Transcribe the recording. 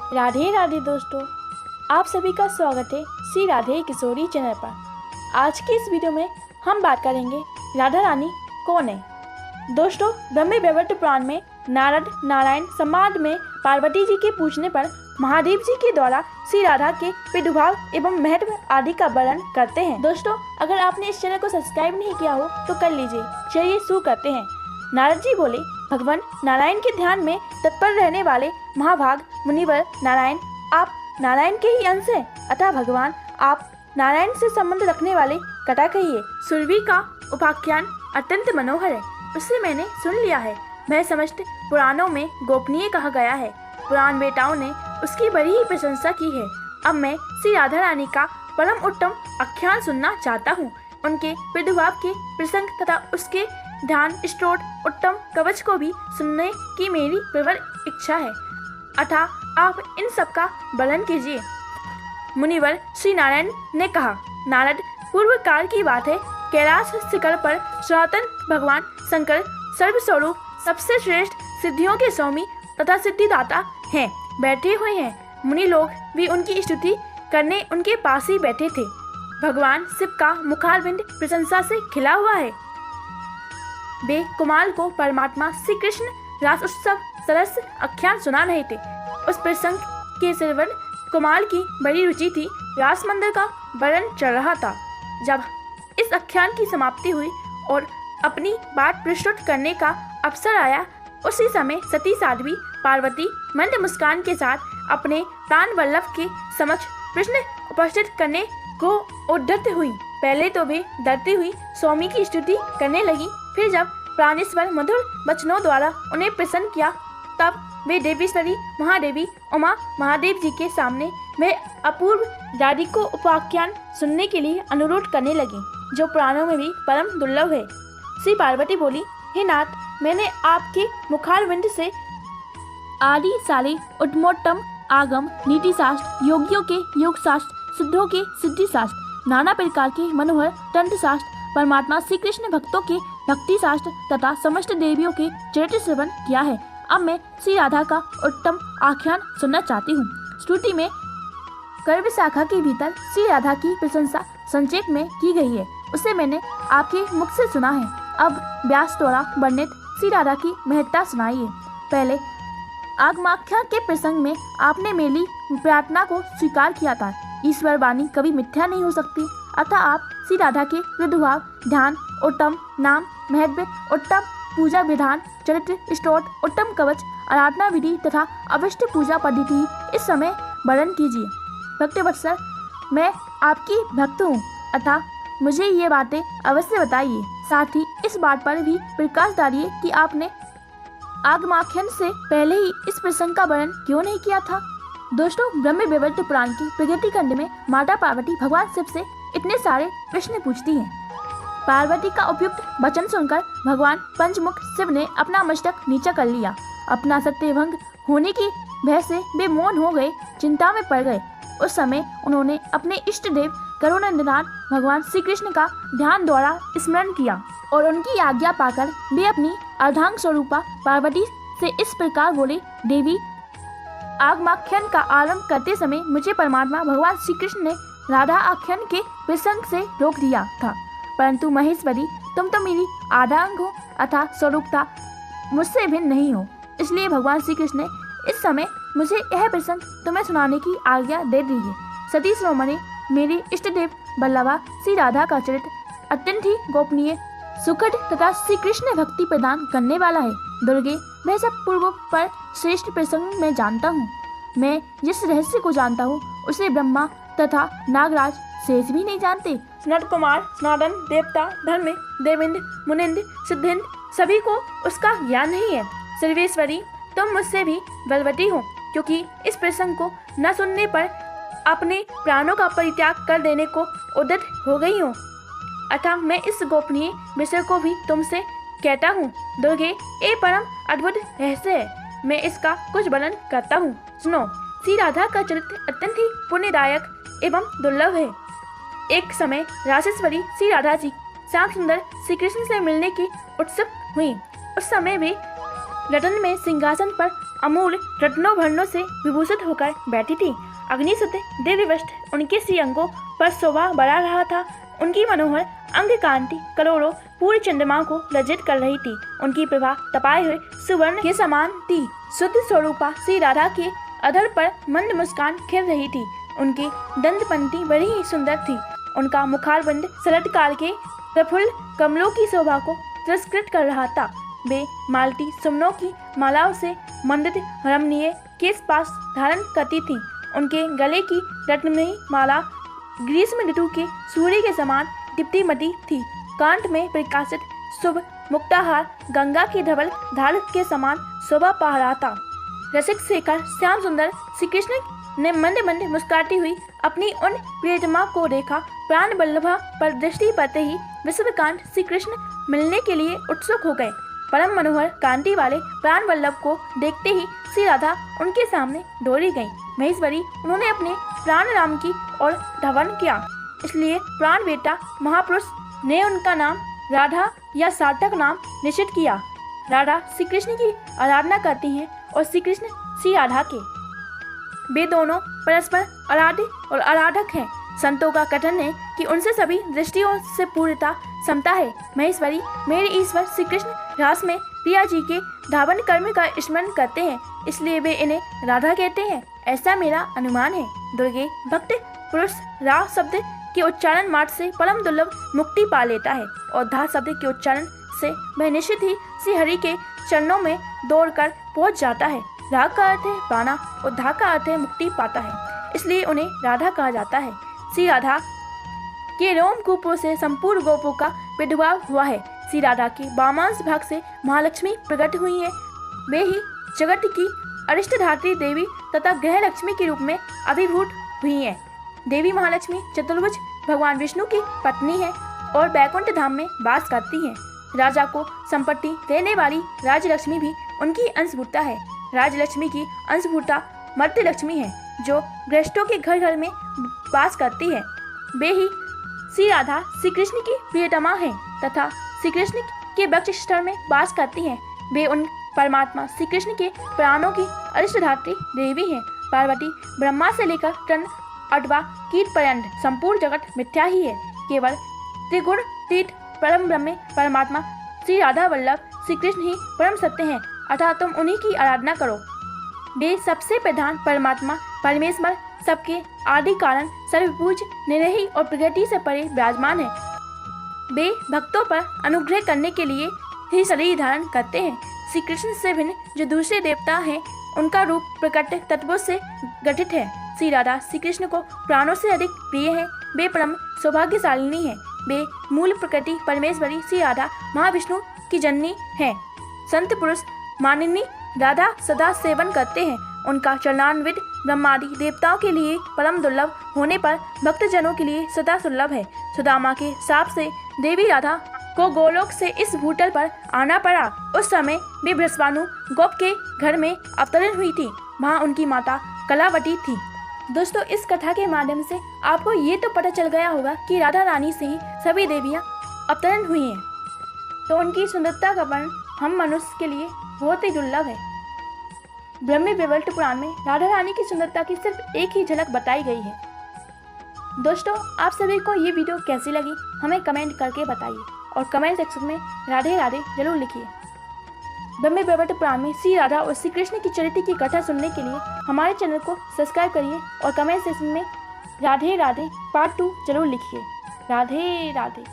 राधे राधे दोस्तों, आप सभी का स्वागत है श्री राधे किशोरी चैनल पर। आज के इस वीडियो में हम बात करेंगे राधा रानी कौन है। दोस्तों, ब्रह्म वैवर्त पुराण में नारद नारायण संवाद में पार्वती जी के पूछने पर महादेव जी के द्वारा श्री राधा के प्रादुर्भाव एवं महत्व आदि का वर्णन करते हैं। दोस्तों, अगर आपने इस चैनल को सब्सक्राइब नहीं किया हो तो कर लीजिए। चलिए शुरू करते हैं। नारद जी बोले, भगवान नारायण के ध्यान में तत्पर रहने वाले महाभाग मुनिवर नारायण, आप नारायण के ही अंश हैं, अतः भगवान आप नारायण से संबंध रखने वाले कथा कहिए। सुरभि का उपाख्यान अत्यंत मनोहर है, उससे मैंने सुन लिया है। वह समस्त पुराणों में गोपनीय कहा गया है। पुराण बेटाओं ने उसकी बड़ी ही प्रशंसा की है। अब मैं श्री राधा रानी का परम उत्तम आख्यान सुनना चाहता हूँ। उनके प्रादुर्भाव के प्रसंग तथा उसके ध्यान स्तोत्र उत्तम कवच को भी सुनने की मेरी प्रबल इच्छा है, अतः आप इन सब का वर्णन कीजिए। मुनिवर श्री नारायण ने कहा, नारद, पूर्व काल की बात है। कैलाश शिखर पर सनातन भगवान शंकर सर्वस्वरूप सबसे श्रेष्ठ सिद्धियों के स्वामी तथा सिद्धिदाता हैं, बैठे हुए हैं। मुनि लोग भी उनकी स्तुति करने उनके पास ही बैठे थे। भगवान शिव का मुखारविंद प्रशंसा से खिला हुआ है। वे कुमार को परमात्मा श्री कृष्ण रास उत्सव सरस आख्यान सुना रहे थे। उस प्रसंग के श्रवण कुमार की बड़ी रुचि थी। रास मंदिर का वर्णन चल रहा था। जब इस आख्यान की समाप्ति हुई और अपनी बात प्रस्तुत करने का अवसर आया, उसी समय सती साध्वी पार्वती मंद मुस्कान के साथ अपने प्राण वल्लभ के समक्ष प्रश्न उपस्थित करने को उद्यत हुई। पहले तो वे डरती हुई स्वामी की स्तुति करने लगी, फिर जब प्राणेश्वर मधुर वचनों द्वारा उन्हें प्रसन्न किया, तब वे देवीश्वरी महादेवी उमा महादेव जी के सामने वे अपूर्व दादी को उपाख्यान सुनने के लिए अनुरोध करने लगी, जो पुराणों में भी परम दुर्लभ है। श्री पार्वती बोली, हे नाथ, मैंने आपके मुखारविंद से आदि साले उत्तमोत्तम आगम, नीति शास्त्र, योगियों के योग शास्त्र, सिद्धों के सिद्धि शास्त्र, नाना प्रकार के मनोहर तंत्र शास्त्र, परमात्मा श्री कृष्ण भक्तों के भक्ति शास्त्र तथा समस्त देवियों के चरित्र श्रवण किया है। अब मैं श्री राधा का उत्तम आख्यान सुनना चाहती हूँ। स्तुति में कर्व शाखा के भीतर श्री राधा की प्रशंसा संक्षेप में की गई है, उसे मैंने आपके मुख से सुना है। अब व्यास द्वारा वर्णित श्री राधा की महत्ता सुनाइए। पहले आगमाख्यान के प्रसंग में आपने मेरी प्रार्थना को स्वीकार किया था। ईश्वर वाणी कभी मिथ्या नहीं हो सकती, अतः आप श्री राधा के प्रादुर्भाव, ध्यान, उत्तम नाम, महत्व, उत्तम पूजा विधान, चरित्र स्तोत्र, उत्तम कवच, आराधना विधि तथा अवश्य पूजा पद्धति इस समय वर्णन कीजिए। भक्तवत्सल, मैं आपकी भक्त हूँ, अतः मुझे ये बातें अवश्य बताइए। साथ ही इस बात पर भी प्रकाश डालिए कि आपने आगमाख्यान से पहले ही इस प्रसंग का वर्णन क्यों नहीं किया था। दोस्तों, ब्रह्म वैवर्त पुराण की प्रगति खंड में माता पार्वती भगवान शिव से इतने सारे प्रश्न पूछती हैं। पार्वती का उपयुक्त वचन सुनकर भगवान पंचमुख शिव ने अपना मस्तक नीचा कर लिया। अपना सत्यभंग होने की भय से वे मौन हो गए, चिंता में पड़ गए। उस समय उन्होंने अपने इष्ट देव करुणानिधान भगवान श्री कृष्ण का ध्यान द्वारा स्मरण किया और उनकी आज्ञा पाकर वे अपनी अर्धांग स्वरूपा पार्वती से इस प्रकार बोले, देवी, आगमाख्यान का आरंभ करते समय मुझे परमात्मा भगवान श्री कृष्ण ने राधा आख्यान के प्रसंग से रोक दिया था, परंतु महेश्वरी, तुम तो मेरी आधा अंग हो, अतः स्वरूपता मुझसे भिन्न नहीं हो। इसलिए भगवान श्री कृष्ण ने इस समय मुझे यह प्रसंग तुम्हें सुनाने की आज्ञा दे दी है। सती शिरोमणि, मेरे इष्ट देव बल्लभा श्री राधा का चरित्र अत्यंत ही गोपनीय, सुखद तथा श्री कृष्ण भक्ति प्रदान करने वाला है। दुर्गे, वह सब पूर्व पर श्रेष्ठ प्रसंग मैं जानता हूँ। मैं जिस रहस्य को जानता हूँ उसे ब्रह्मा तथा नागराज शेष भी नहीं जानते। सनत कुमार, सनातन देवता, धर्म, देवेंद्र, मुनिंद्र, सिद्धिंद्र, सभी को उसका ज्ञान नहीं है। सर्वेश्वरी, तुम मुझसे भी बलवती हो, क्योंकि इस प्रसंग को न सुनने पर अपने प्राणों का परित्याग कर देने को उद्यत हो गई हूँ, अतः मैं इस गोपनीय विषय को भी तुमसे कहता हूँ। दुर्गे, ये परम अद्भुत रहस्य है, मैं इसका कुछ वर्णन करता हूँ, सुनो। श्री राधा का चरित्र अत्यंत ही पुण्यदायक एवं दुर्लभ है। एक समय राजेश्वरी श्री राधा जी श्याम सुंदर श्री कृष्ण से मिलने की उत्सुक हुई। उस समय वे रतन में सिंहासन पर अमूल रत्नों भरणों से विभूषित होकर बैठी थी। अग्निसुत दिव्य वस्त्र उनके सी अंगों पर शोभा बढ़ा रहा था। उनकी मनोहर अंग कांति करोड़ों पूर्ण चंद्रमा को लज्जित कर रही थी। उनकी प्रभा तपाए हुए सुवर्ण के समान थी। शुद्ध स्वरूपा श्री राधा के अधर पर मंद मुस्कान खिल रही थी। उनकी दंतपंक्ति बड़ी ही सुंदर थी। उनका मुखारबंद शरदकाल के प्रफुल्ल कमलों की शोभा को तिरस्कृत कर रहा था। वे मालती सुमनों की मालाओं से मंडित रमणीय केश पास धारण करती थी। उनके गले की रत्नमयी माला ग्रीष्म ऋतु के सूर्य के समान दीप्तिमती थी। कांठ में प्रकाशित शुभ मुक्ताहार गंगा की धवल धार के समान शोभा पा रहा था। रसिक शेखर श्याम सुंदर श्री कृष्ण ने मंद मंद मुस्कुराती हुई अपनी उन प्रियतमा को देखा। प्राण वल्लभा पर दृष्टि पड़ते ही विश्वकांत श्री कृष्ण मिलने के लिए उत्सुक हो गए। परम मनोहर कांति वाले प्राण वल्लभ को देखते ही श्री राधा उनके सामने दौड़ी गईं। महेश्वरी उन्होंने अपने प्राण राम की ओर धावन किया, इसलिए प्राण बेटा महापुरुष ने उनका नाम राधा या सार्थक नाम निश्चित किया। राधा श्री कृष्ण की आराधना करती हैं और श्री कृष्ण श्री राधा के। वे दोनों परस्पर आराध्य और आराधक हैं। संतों का कथन है कि उनसे सभी दृष्टियों से पूर्णता समता है। महेश्वरी मेरे ईश्वर श्री कृष्ण रास में प्रिया जी के धावन कर्म का स्मरण करते हैं, इसलिए वे इन्हें राधा कहते हैं, ऐसा मेरा अनुमान है। दुर्गे भक्त पुरुष रा शब्द के उच्चारण मात्र से परम दुर्लभ मुक्ति पा लेता है और धा शब्द के उच्चारण से वह निश्चित ही श्री हरि के चरणों में दौड़कर पहुंच जाता है। रा का अर्थ है पाना और धा का अर्थ है मुक्ति पाता है, इसलिए उन्हें राधा कहा जाता है। श्री राधा के रोम कूपों से संपूर्ण गोपों का विद्भाव हुआ है। श्री राधा के वामांश भाग से महालक्ष्मी प्रकट हुई है। वे ही जगत की अरिष्टधात्री देवी तथा गृह लक्ष्मी के रूप में अभिभूत हुई है। देवी महालक्ष्मी चतुर्भुज भगवान विष्णु की पत्नी है और बैकुंठ धाम में वास करती है। राजा को संपत्ति देने वाली राजलक्ष्मी भी उनकी अंशभूता है। राजलक्ष्मी की अंशभूता मर्त्य लक्ष्मी है, जो गृहस्थों के घर घर में वास करती है। वे ही श्री राधा श्री कृष्ण की प्रियतमा हैं तथा श्री कृष्ण के वक्षस्थल में वास करती हैं। वे उन परमात्मा श्री कृष्ण के प्राणों की अरिष्टधात्री देवी हैं। पार्वती ब्रह्मा से लेकर तन अथवा कीट पर्यंत संपूर्ण जगत मिथ्या ही है। केवल त्रिगुण तीर्थ परम ब्रह्म परमात्मा श्री राधा वल्लभ श्री कृष्ण ही परम सत्य हैं, अतः तुम उन्हीं की आराधना करो। वे सबसे प्रधान परमात्मा परमेश्वर सबके आदि कारण सर्वपूज निरही और प्रकृति से परे विराजमान है। वे भक्तों पर अनुग्रह करने के लिए ही शरीर धारण करते हैं। श्री कृष्ण से भिन्न जो दूसरे देवता हैं, उनका रूप प्रकट तत्वों से गठित है। श्री राधा श्री कृष्ण को प्राणों से अधिक प्रिय है। वे परम सौभाग्यशालिनी है। वे मूल प्रकृति परमेश्वरी श्री राधा महाविष्णु की जननी है। संत पुरुष मानिनी राधा सदा सेवन करते हैं। उनका चरणान्वित ब्रह्मादि देवताओं के लिए परम दुर्लभ होने पर भक्तजनों के लिए सदा सुलभ है। सुदामा के शाप से देवी राधा को गोलोक से इस भूतल पर आना पड़ा। उस समय वे बृहस्पति गोप के घर में अवतरण हुई थी। वहाँ उनकी माता कलावती थी। दोस्तों, इस कथा के माध्यम से आपको ये तो पता चल गया होगा कि राधा रानी से ही सभी देवियाँ अवतरण हुई हैं, तो उनकी सुंदरता का वर्णन हम मनुष्य के लिए बहुत ही दुर्लभ है। ब्रह्म वैवर्त पुराण में राधा रानी की सुंदरता की सिर्फ एक ही झलक बताई गई है। दोस्तों, आप सभी को ये वीडियो कैसी लगी हमें कमेंट करके बताइए और कमेंट सेक्शन में राधे राधे जरूर लिखिए। ब्रह्म वैवर्त पुराण में श्री राधा और श्री कृष्ण की चरित्र की कथा सुनने के लिए हमारे चैनल को सब्सक्राइब करिए और कमेंट सेक्शन में राधे राधे पार्ट 2 जरूर लिखिए। राधे राधे।